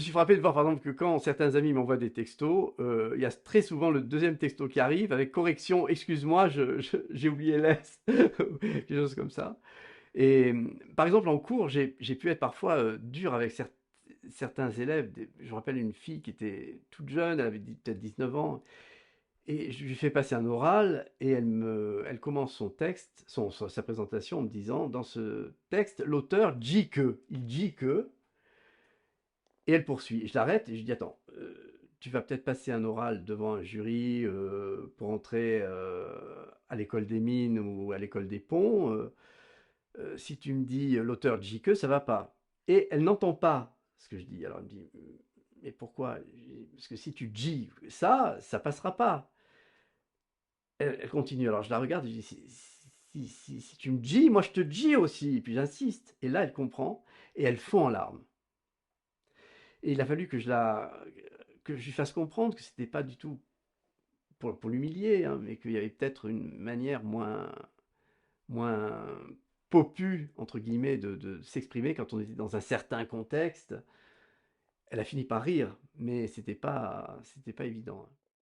Je suis frappé de voir par exemple que quand certains amis m'envoient des textos, il y a très souvent le deuxième texto qui arrive avec correction, excuse-moi, j'ai oublié l'S, quelque chose comme ça. Et par exemple en cours, j'ai pu être parfois dur avec certains élèves. Je me rappelle une fille qui était toute jeune, elle avait peut-être 19 ans, et je lui fais passer un oral, et elle commence son texte, sa présentation en me disant, dans ce texte, l'auteur dit que, il dit que, et elle poursuit. Je l'arrête et je dis, attends, tu vas peut-être passer un oral devant un jury pour entrer à l'école des mines ou à l'école des ponts. Si tu me dis l'auteur dit que, ça va pas. Et elle n'entend pas ce que je dis. Alors elle me dit, mais pourquoi? Parce que si tu dis ça, ça passera pas. Elle continue. Alors je la regarde et je dis, si tu me dis, moi je te dis aussi. Et puis j'insiste. Et là, elle comprend et elle fond en larmes. Et il a fallu que je lui fasse comprendre que c'était pas du tout pour l'humilier, hein, mais qu'il y avait peut-être une manière moins popu, entre guillemets, de s'exprimer quand on était dans un certain contexte. Elle a fini par rire, mais c'était pas évident, hein.